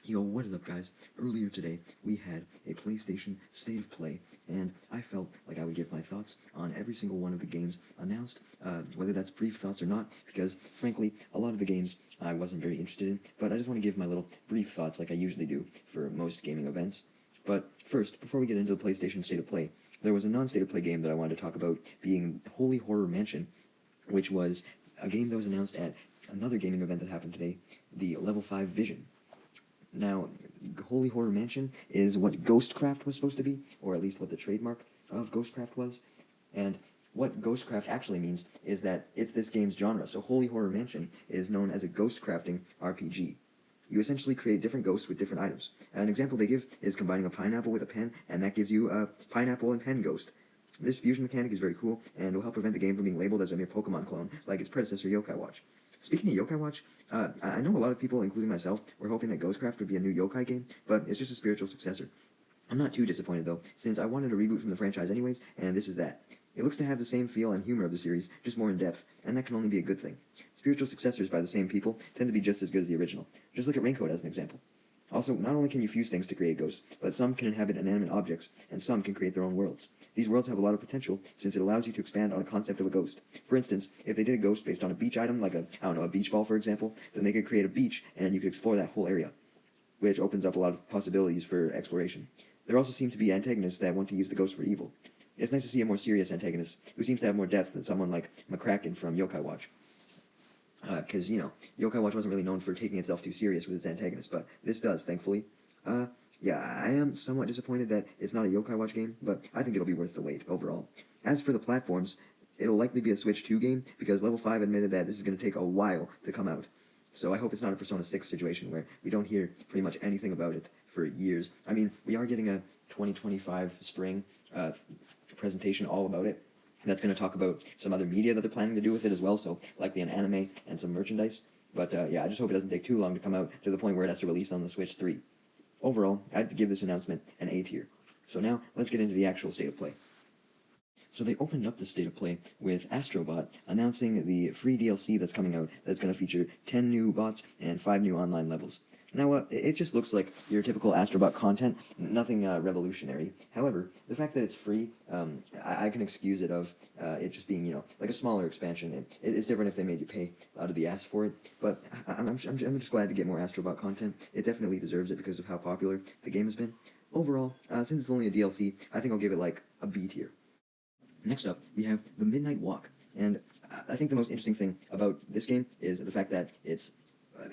Yo, what is up, guys? Earlier today, we had a PlayStation State of Play, and I felt like I would give my thoughts on every single one of the games announced, whether that's brief thoughts or not, because, frankly, a lot of the games I wasn't very interested in, but I just want to give my little brief thoughts like I usually do for most gaming events. But first, before we get into the PlayStation State of Play, there was a non-State of Play game that I wanted to talk about, being Holy Horror Mansion, which was a game that was announced at another gaming event that happened today, the Level 5 Vision. Now, Holy Horror Mansion is what Ghostcraft was supposed to be, or at least what the trademark of Ghostcraft was. And what Ghostcraft actually means is that it's this game's genre. So Holy Horror Mansion is known as a ghost crafting RPG. You essentially create different ghosts with different items. An example they give is combining a pineapple with a pen, and that gives you a pineapple and pen ghost. This fusion mechanic is very cool, and will help prevent the game from being labeled as a mere Pokemon clone, like its predecessor Yokai Watch. Speaking of Yokai Watch, I know a lot of people, including myself, were hoping that Ghostcraft would be a new yokai game, but it's just a spiritual successor. I'm not too disappointed, though, since I wanted a reboot from the franchise anyways, and this is that. It looks to have the same feel and humor of the series, just more in depth, and that can only be a good thing. Spiritual successors by the same people tend to be just as good as the original. Just look at Raincoat as an example. Also, not only can you fuse things to create ghosts, but some can inhabit inanimate objects, and some can create their own worlds. These worlds have a lot of potential, since it allows you to expand on a concept of a ghost. For instance, if they did a ghost based on a beach item, like a beach ball, for example, then they could create a beach, and you could explore that whole area, which opens up a lot of possibilities for exploration. There also seem to be antagonists that want to use the ghost for evil. It's nice to see a more serious antagonist, who seems to have more depth than someone like McCracken from Yokai Watch. Because, Yokai Watch wasn't really known for taking itself too serious with its antagonists, but this does, thankfully. Yeah, I am somewhat disappointed that it's not a Yokai Watch game, but I think it'll be worth the wait, overall. As for the platforms, it'll likely be a Switch 2 game, because Level 5 admitted that this is going to take a while to come out. So I hope it's not a Persona 6 situation where we don't hear pretty much anything about it for years. I mean, we are getting a 2025 spring presentation all about it. That's going to talk about some other media that they're planning to do with it as well, so likely an anime and some merchandise. But yeah, I just hope it doesn't take too long to come out to the point where it has to release on the Switch 3. Overall, I'd have to give this announcement an A tier. So now, let's get into the actual State of Play. So they opened up the State of Play with Astrobot announcing the free DLC that's coming out that's going to feature 10 new bots and 5 new online levels. Now, it just looks like your typical Astrobot content, nothing revolutionary. However, the fact that it's free, I can excuse it of it just being, like a smaller expansion. It's different if they made you pay out of the ass for it, but I'm just glad to get more Astrobot content. It definitely deserves it because of how popular the game has been. Overall, since it's only a DLC, I think I'll give it like a B tier. Next up, we have The Midnight Walk, and I think the most interesting thing about this game is the fact that it's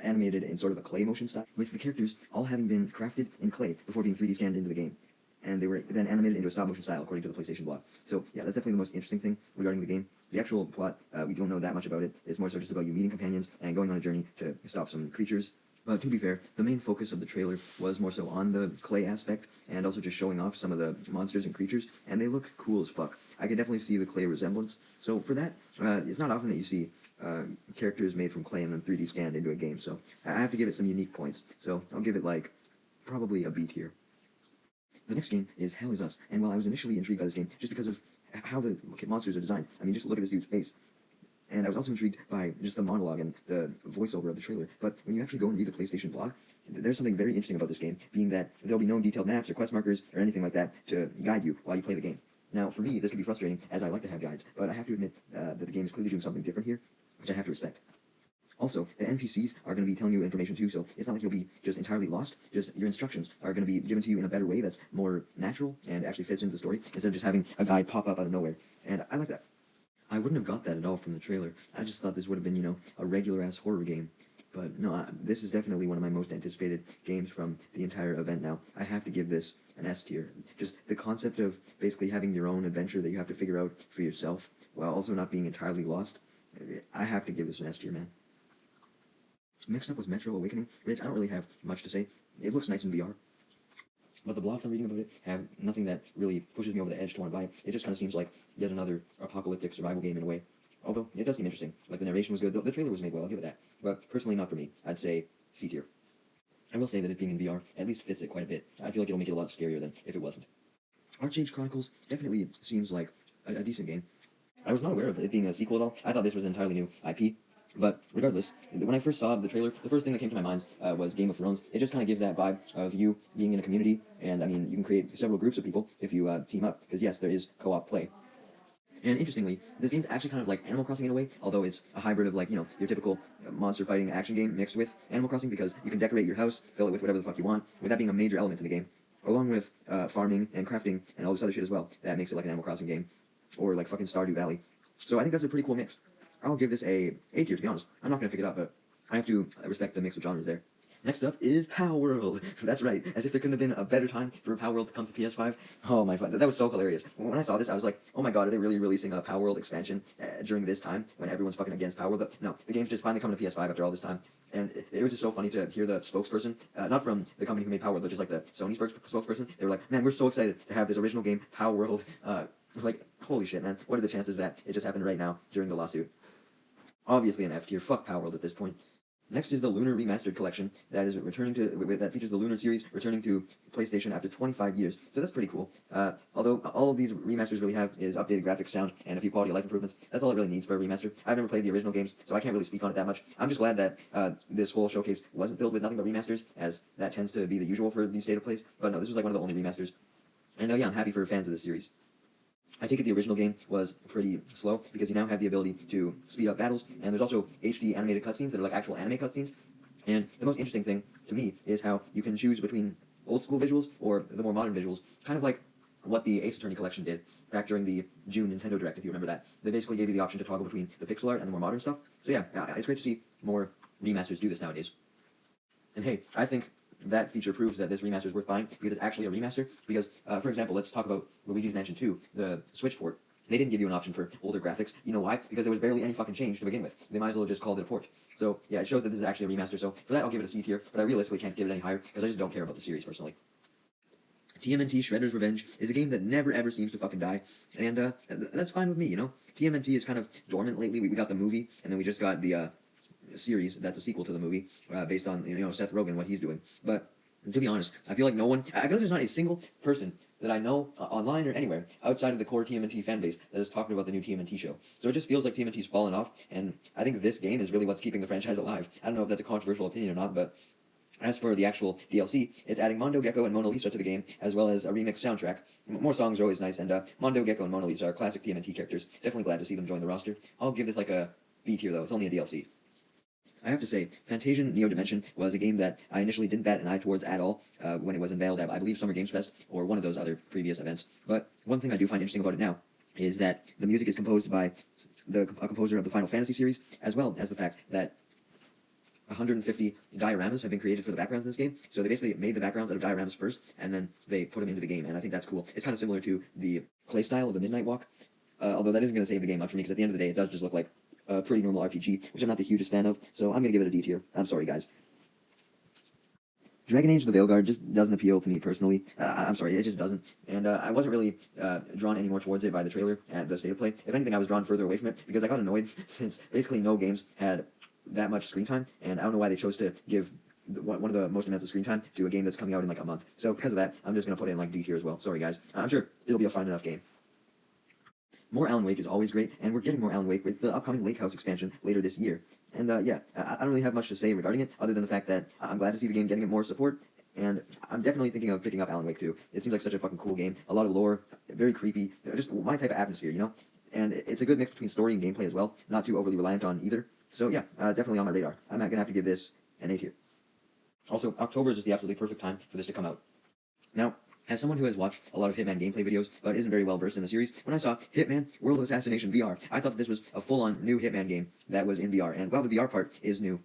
animated in sort of a clay motion style, with the characters all having been crafted in clay before being 3D scanned into the game. And they were then animated into a stop motion style according to the PlayStation blog. So yeah, that's definitely the most interesting thing regarding the game. The actual plot, we don't know that much about it. It's more so just about you meeting companions and going on a journey to stop some creatures. But to be fair, the main focus of the trailer was more so on the clay aspect, and also just showing off some of the monsters and creatures, and they look cool as fuck. I can definitely see the clay resemblance. So for that, it's not often that you see characters made from clay and then 3D scanned into a game, so I have to give it some unique points. So I'll give it like, probably a B tier. The next game is Hell Is Us, and while I was initially intrigued by this game, just because of how the monsters are designed, I mean, just look at this dude's face. And I was also intrigued by just the monologue and the voiceover of the trailer. But when you actually go and read the PlayStation blog, there's something very interesting about this game, being that there'll be no detailed maps or quest markers or anything like that to guide you while you play the game. Now, for me, this can be frustrating, as I like to have guides, but I have to admit that the game is clearly doing something different here, which I have to respect. Also, the NPCs are going to be telling you information too, so it's not like you'll be just entirely lost. Just your instructions are going to be given to you in a better way that's more natural and actually fits into the story, instead of just having a guide pop up out of nowhere. And I like that. I wouldn't have got that at all from the trailer. I just thought this would have been, a regular-ass horror game. But no, this is definitely one of my most anticipated games from the entire event now. I have to give this an S tier. Just the concept of basically having your own adventure that you have to figure out for yourself, while also not being entirely lost. I have to give this an S tier, man. Next up was Metro Awakening, which I don't really have much to say. It looks nice in VR. But the blogs I'm reading about it have nothing that really pushes me over the edge to want to buy it. It just kind of seems like yet another apocalyptic survival game in a way. Although, it does seem interesting. Like, the narration was good. The trailer was made well, I'll give it that. But personally, not for me. I'd say C tier. I will say that it being in VR at least fits it quite a bit. I feel like it'll make it a lot scarier than if it wasn't. Archage Chronicles definitely seems like a decent game. I was not aware of it being a sequel at all. I thought this was an entirely new IP. But regardless, when I first saw the trailer, the first thing that came to my mind was Game of Thrones. It just kind of gives that vibe of you being in a community, and I mean, you can create several groups of people if you team up, because yes, there is co-op play. And interestingly, this game's actually kind of like Animal Crossing in a way, although it's a hybrid of like, you know, your typical monster fighting action game mixed with Animal Crossing, because you can decorate your house, fill it with whatever the fuck you want, with that being a major element in the game, along with farming and crafting and all this other shit as well. That makes it like an Animal Crossing game, or like fucking Stardew Valley. So I think that's a pretty cool mix. I'll give this a A tier, to be honest. I'm not going to pick it up, but I have to respect the mix of genres there. Next up is Power World. That's right, as if there couldn't have been a better time for Power World to come to PS5. Oh my god, that was so hilarious. When I saw this, I was like, oh my god, are they really releasing a Power World expansion during this time when everyone's fucking against Power World? But no, the game's just finally coming to PS5 after all this time. And it was just so funny to hear the spokesperson, not from the company who made Power World, but just like the Sony spokesperson. They were like, man, we're so excited to have this original game, Power World. Like, holy shit, man. What are the chances that it just happened right now during the lawsuit? Obviously an F tier. Fuck Power World at this point. Next is the Lunar Remastered Collection that is returning to that features the Lunar series returning to PlayStation after 25 years. So that's pretty cool. Although all of these remasters really have is updated graphics, sound, and a few quality of life improvements. That's all it really needs for a remaster. I've never played the original games, so I can't really speak on it that much. I'm just glad that this whole showcase wasn't filled with nothing but remasters, as that tends to be the usual for these state of plays. But no, this was like one of the only remasters. And yeah, I'm happy for fans of this series. I take it the original game was pretty slow because you now have the ability to speed up battles, and there's also HD animated cutscenes that are like actual anime cutscenes. And the most interesting thing to me is how you can choose between old school visuals or the more modern visuals, kind of like what the Ace Attorney collection did back during the June Nintendo Direct, if you remember that. They basically gave you the option to toggle between the pixel art and the more modern stuff. So yeah, it's great to see more remasters do this nowadays. And hey, I think that feature proves that this remaster is worth buying because it's actually a remaster. Because, for example, let's talk about Luigi's Mansion 2, the Switch port. They didn't give you an option for older graphics. You know why? Because there was barely any fucking change to begin with. They might as well have just called it a port. So, yeah, it shows that this is actually a remaster. So, for that, I'll give it a C tier, but I realistically can't give it any higher because I just don't care about the series personally. TMNT Shredder's Revenge is a game that never ever seems to fucking die, and that's fine with me, you know? TMNT is kind of dormant lately. We got the movie, and then we just got the series that's a sequel to the movie, based on, you know, Seth Rogen, what he's doing. But to be honest, I feel like there's not a single person that I know online or anywhere outside of the core TMNT fan base that is talking about the new TMNT show. So it just feels like TMNT's fallen off, and I think this game is really what's keeping the franchise alive. I don't know if that's a controversial opinion or not, but as for the actual DLC, it's adding Mondo Gecko and Mona Lisa to the game, as well as a remixed soundtrack. More songs are always nice, and Mondo Gecko and Mona Lisa are classic TMNT characters. Definitely glad to see them join the roster. I'll give this like a B tier, though. It's only a DLC. I have to say, Fantasian Neo Dimension was a game that I initially didn't bat an eye towards at all when it was unveiled at, I believe, Summer Games Fest or one of those other previous events. But one thing I do find interesting about it now is that the music is composed by a composer of the Final Fantasy series, as well as the fact that 150 dioramas have been created for the backgrounds in this game. So they basically made the backgrounds out of dioramas first, and then they put them into the game, and I think that's cool. It's kind of similar to the play style of the Midnight Walk, although that isn't going to save the game much for me, because at the end of the day, it does just look like a pretty normal RPG, which I'm not the hugest fan of, so I'm going to give it a D tier. I'm sorry, guys. Dragon Age the Veilguard just doesn't appeal to me personally. I'm sorry, it just doesn't. And I wasn't really drawn any more towards it by the trailer at the State of Play. If anything, I was drawn further away from it, because I got annoyed since basically no games had that much screen time, and I don't know why they chose to give one of the most amounts of screen time to a game that's coming out in like a month. So because of that, I'm just going to put it in like D tier as well. Sorry, guys. I'm sure it'll be a fine enough game. More Alan Wake is always great, and we're getting more Alan Wake with the upcoming Lake House expansion later this year. And yeah, I don't really have much to say regarding it, other than the fact that I'm glad to see the game getting more support, and I'm definitely thinking of picking up Alan Wake 2. It seems like such a fucking cool game, a lot of lore, very creepy, just my type of atmosphere, you know? And it's a good mix between story and gameplay as well, not too overly reliant on either. So yeah, definitely on my radar. I'm gonna have to give this an A tier. Also, October is just the absolutely perfect time for this to come out. Now, as someone who has watched a lot of Hitman gameplay videos, but isn't very well versed in the series, when I saw Hitman World of Assassination VR, I thought that this was a full-on new Hitman game that was in VR, and while the VR part is new,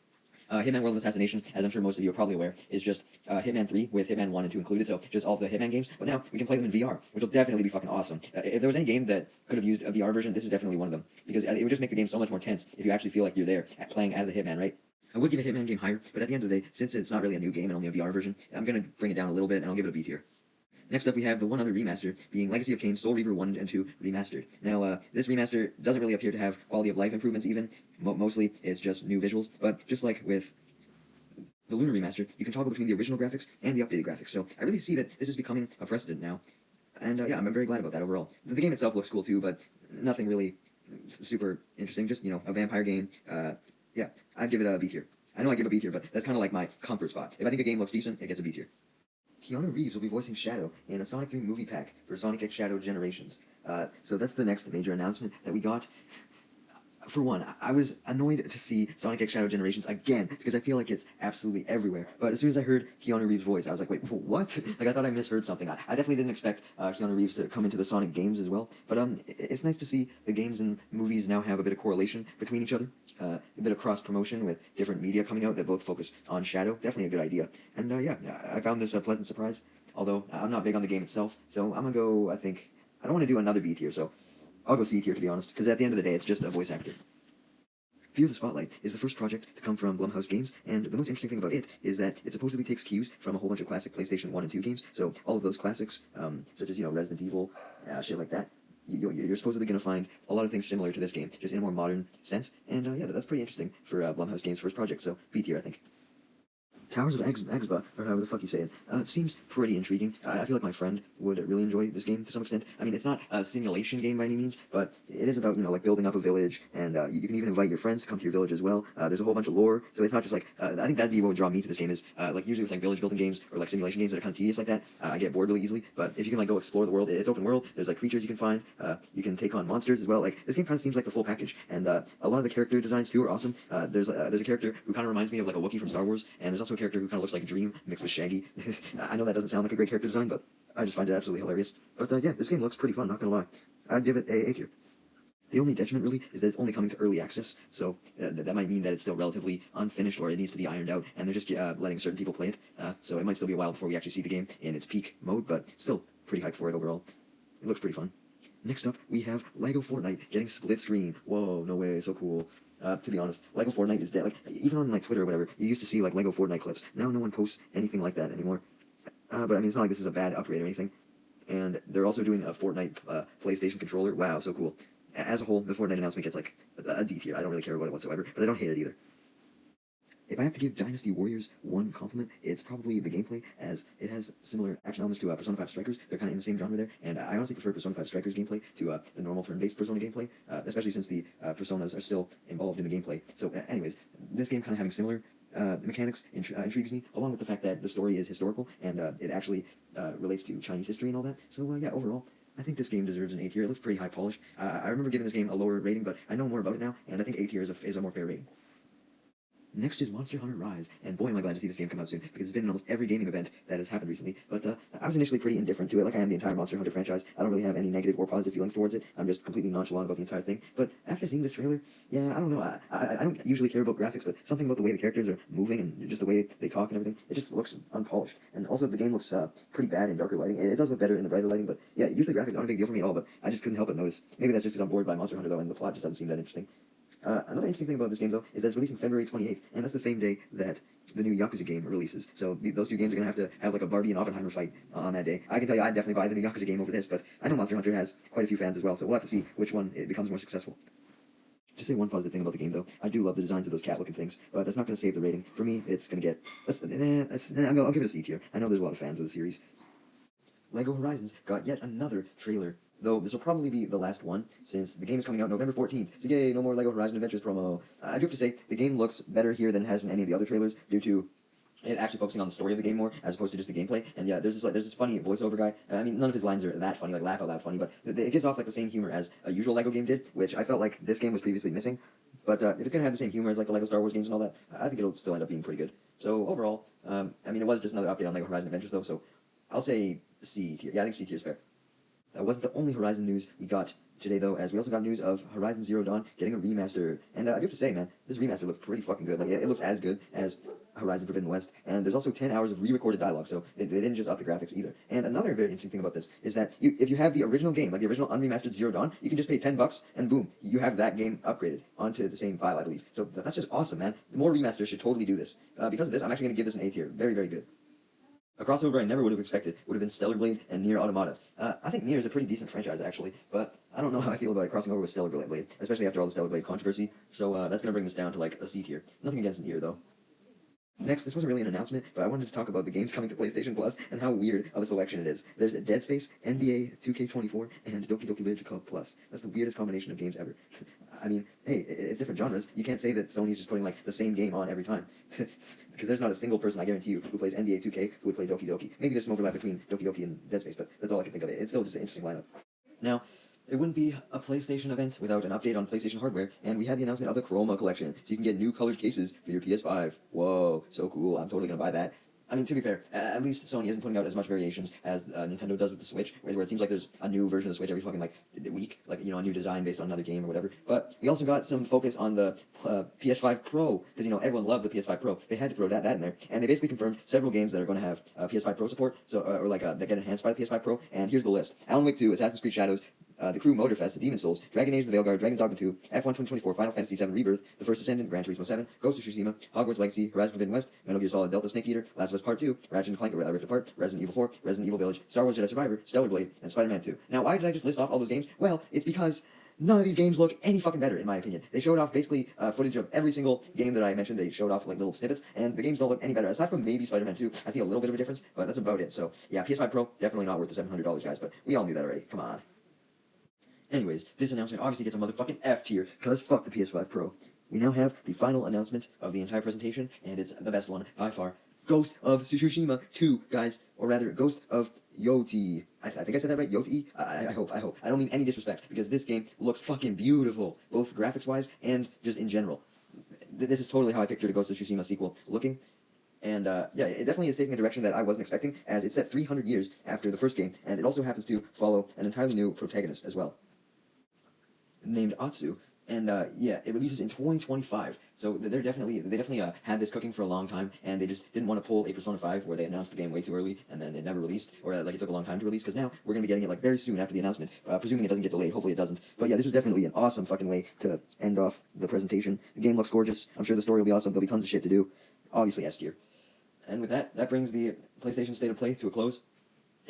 Hitman World of Assassination, as I'm sure most of you are probably aware, is just Hitman 3 with Hitman 1 and 2 included, so just all of the Hitman games, but now we can play them in VR, which will definitely be fucking awesome. If there was any game that could have used a VR version, this is definitely one of them, because it would just make the game so much more tense if you actually feel like you're there playing as a Hitman, right? I would give a Hitman game higher, but at the end of the day, since it's not really a new game and only a VR version, I'm going to bring it down a little bit, and I'll give it a B tier. Next up, we have the one other remaster, being Legacy of Kain Soul Reaver 1 and 2 Remastered. Now, this remaster doesn't really appear to have quality of life improvements even. Mostly, it's just new visuals. But just like with the Lunar Remaster, you can toggle between the original graphics and the updated graphics. So I really see that this is becoming a precedent now. And yeah, I'm very glad about that overall. The game itself looks cool too, but nothing really super interesting. Just, you know, a vampire game, Yeah, I'd give it a B tier. I know I give a B tier, but that's kind of like my comfort spot. If I think a game looks decent, it gets a B tier. Keanu Reeves will be voicing Shadow in a Sonic 3 movie pack for Sonic X Shadow Generations. So that's the next major announcement that we got. For one, I was annoyed to see Sonic X Shadow Generations again because I feel like it's absolutely everywhere. But as soon as I heard Keanu Reeves' voice, I was like, wait, what? Like, I thought I misheard something. I definitely didn't expect Keanu Reeves to come into the Sonic games as well. But it's nice to see the games and movies now have a bit of correlation between each other. A bit of cross promotion with different media coming out that both focus on Shadow. Definitely a good idea. And yeah, I found this a pleasant surprise. Although I'm not big on the game itself, so I'm gonna go. I think I don't want to do another B tier, so I'll go C tier to be honest. Because at the end of the day, it's just a voice actor. Fear the Spotlight is the first project to come from Blumhouse Games, and the most interesting thing about it is that it supposedly takes cues from a whole bunch of classic PlayStation 1 and 2 games, so all of those classics, such as, Resident Evil, shit like that, you're supposedly going to find a lot of things similar to this game, just in a more modern sense, and yeah, that's pretty interesting for Blumhouse Games' first project, so B tier, I think. Towers of Axba, or however the fuck you say it, seems pretty intriguing. I feel like my friend would really enjoy this game to some extent. I mean, it's not a simulation game by any means, but it is about, like building up a village, and you can even invite your friends to come to your village as well. There's a whole bunch of lore, so it's not just like, I think that'd be what would draw me to this game is, like usually with like village building games, or like simulation games that are kind of tedious like that, I get bored really easily, but if you can like go explore the world, it's open world, there's like creatures you can find, you can take on monsters as well, like this game kind of seems like the full package, and a lot of the character designs too are awesome. There's a character who kind of reminds me of like a Wookiee from Star Wars, and there's also a character who kind of looks like a Dream mixed with Shaggy. I know that doesn't sound like a great character design, but I just find it absolutely hilarious. But yeah, this game looks pretty fun, not gonna lie. I'd give it a tier. The only detriment really is that it's only coming to early access, so that might mean that it's still relatively unfinished or it needs to be ironed out, and they're just letting certain people play it. So it might still be a while before we actually see the game in its peak mode, but still pretty hyped for it overall. It looks pretty fun. Next up, we have LEGO Fortnite getting split screen. Whoa, no way, so cool. To be honest, LEGO Fortnite is dead. Like, even on like Twitter or whatever, you used to see like LEGO Fortnite clips. Now no one posts anything like that anymore. But I mean, it's not like this is a bad upgrade or anything. And they're also doing a Fortnite PlayStation controller. Wow, so cool. As a whole, the Fortnite announcement gets like a D tier. I don't really care about it whatsoever, but I don't hate it either. If I have to give Dynasty Warriors one compliment, it's probably the gameplay, as it has similar action elements to Persona 5 Strikers. They're kind of in the same genre there, and I honestly prefer Persona 5 Strikers gameplay to the normal turn-based Persona gameplay, especially since the Personas are still involved in the gameplay. So, anyways, this game kind of having similar mechanics intrigues me, along with the fact that the story is historical, and it actually relates to Chinese history and all that. So, yeah, overall, I think this game deserves an A tier. It looks pretty high polished. I remember giving this game a lower rating, but I know more about it now, and I think A tier is a more fair rating. Next is Monster Hunter Rise, and boy am I glad to see this game come out soon, because it's been in almost every gaming event that has happened recently, but I was initially pretty indifferent to it, like I am the entire Monster Hunter franchise. I don't really have any negative or positive feelings towards it. I'm just completely nonchalant about the entire thing, but after seeing this trailer, yeah, I don't know, I don't usually care about graphics, but something about the way the characters are moving and just the way they talk and everything, it just looks unpolished, and also the game looks pretty bad in darker lighting. It does look better in the brighter lighting, but yeah, usually graphics aren't a big deal for me at all, but I just couldn't help but notice. Maybe that's just because I'm bored by Monster Hunter though, and the plot just doesn't seem that interesting. Another interesting thing about this game, though, is that it's releasing February 28th, and that's the same day that the new Yakuza game releases. So those two games are going to have like a Barbie and Oppenheimer fight on that day. I can tell you I'd definitely buy the new Yakuza game over this, but I know Monster Hunter has quite a few fans as well, so we'll have to see which one it becomes more successful. Just say one positive thing about the game, though. I do love the designs of those cat-looking things, but that's not going to save the rating. For me, it's going to get... I'll give it a C tier. I know there's a lot of fans of the series. LEGO Horizons got yet another trailer. Though this will probably be the last one, since the game is coming out November 14th. So yay, no more LEGO Horizon Adventures promo. I do have to say, the game looks better here than it has in any of the other trailers, due to it actually focusing on the story of the game more, as opposed to just the gameplay. And yeah, there's this funny voiceover guy. I mean, none of his lines are that funny, like laugh out loud funny, but it gives off like the same humor as a usual LEGO game did, which I felt like this game was previously missing. But if it's gonna have the same humor as like the LEGO Star Wars games and all that, I think it'll still end up being pretty good. So overall, I mean, it was just another update on LEGO Horizon Adventures though, so I'll say C tier. Yeah, I think C tier is fair. That wasn't the only Horizon news we got today, though, as we also got news of Horizon Zero Dawn getting a remaster. And I do have to say, man, this remaster looks pretty fucking good. Like, it looks as good as Horizon Forbidden West. And there's also 10 hours of re-recorded dialogue, so they didn't just up the graphics either. And another very interesting thing about this is that if you have the original game, like the original unremastered Zero Dawn, you can just pay $10 and boom, you have that game upgraded onto the same file, I believe. So that's just awesome, man. More remasters should totally do this. Because of this, I'm actually going to give this an A tier. Very, very good. A crossover I never would have expected would have been Stellar Blade and Nier Automata. I think Nier is a pretty decent franchise, actually, but I don't know how I feel about it crossing over with Stellar Blade, especially after all the Stellar Blade controversy, so that's going to bring this down to like a C tier. Nothing against Nier, though. Next, this wasn't really an announcement, but I wanted to talk about the games coming to PlayStation Plus and how weird of a selection it is. There's Dead Space, NBA 2K24, and Doki Doki Literature Club Plus. That's the weirdest combination of games ever. I mean, hey, it's different genres. You can't say that Sony's just putting like the same game on every time. Because there's not a single person, I guarantee you, who plays NBA 2K who would play Doki Doki. Maybe there's some overlap between Doki Doki and Dead Space, but that's all I can think of. It's still just an interesting lineup. Now, it wouldn't be a PlayStation event without an update on PlayStation hardware, and we had the announcement of the Chroma collection, so you can get new colored cases for your PS5. Whoa, so cool. I'm totally gonna buy that. I mean, to be fair, at least Sony isn't putting out as much variations as Nintendo does with the Switch, where it seems like there's a new version of the Switch every fucking, like, week, like, you know, a new design based on another game or whatever. But we also got some focus on the PS5 Pro, because, you know, everyone loves the PS5 Pro. They had to throw that in there, and they basically confirmed several games that are going to have PS5 Pro support, so or like that get enhanced by the PS5 Pro, and here's the list. Alan Wake 2, Assassin's Creed Shadows, The Crew Motorfest, The Demon's Souls, Dragon Age, The Veilguard, Dragon's Dogma 2, F1 2024, Final Fantasy VII Rebirth, The First Ascendant, Gran Turismo 7, Ghost of Tsushima, Hogwarts Legacy, Horizon Forbidden West, Metal Gear Solid Delta Snake Eater, Last of Us Part 2, Ratchet and Clank Rift Apart, Resident Evil 4, Resident Evil Village, Star Wars Jedi Survivor, Stellar Blade, and Spider-Man 2. Now, why did I just list off all those games? Well, it's because none of these games look any fucking better, in my opinion. They showed off basically footage of every single game that I mentioned. They showed off like little snippets, and the games don't look any better. Aside from maybe Spider-Man 2, I see a little bit of a difference, but that's about it. So, yeah, PS5 Pro, definitely not worth the $700, guys, but we all knew that already. Come on. Anyways, this announcement obviously gets a motherfucking F tier, because fuck the PS5 Pro. We now have the final announcement of the entire presentation, and it's the best one by far. Ghost of Tsushima 2, guys, or rather, Ghost of Yoti. I think I said that right, Yoti? I hope. I don't mean any disrespect, because this game looks fucking beautiful, both graphics-wise and just in general. This is totally how I pictured a Ghost of Tsushima sequel looking. And, yeah, it definitely is taking a direction that I wasn't expecting, as it's set 300 years after the first game, and it also happens to follow an entirely new protagonist as well, named Atsu. And yeah, it releases in 2025. So they definitely had this cooking for a long time, and they just didn't want to pull a Persona 5 where they announced the game way too early and then it never released, or like it took a long time to release. Because now we're gonna be getting it like very soon after the announcement, presuming it doesn't get delayed. Hopefully it doesn't. But yeah, this was definitely an awesome fucking way to end off the presentation. The game looks gorgeous. I'm sure the story will be awesome. There'll be tons of shit to do. Obviously S tier. And with that brings the PlayStation State of Play to a close.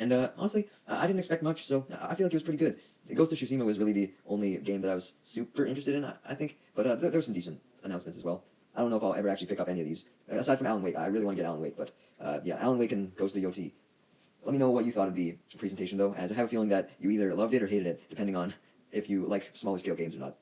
And honestly, I didn't expect much, so I feel like it was pretty good. Ghost of Tsushima was really the only game that I was super interested in, I think. But there were some decent announcements as well. I don't know if I'll ever actually pick up any of these. Aside from Alan Wake, I really want to get Alan Wake, but yeah, Alan Wake and Ghost of Yoti. Let me know what you thought of the presentation, though, as I have a feeling that you either loved it or hated it, depending on if you like smaller scale games or not.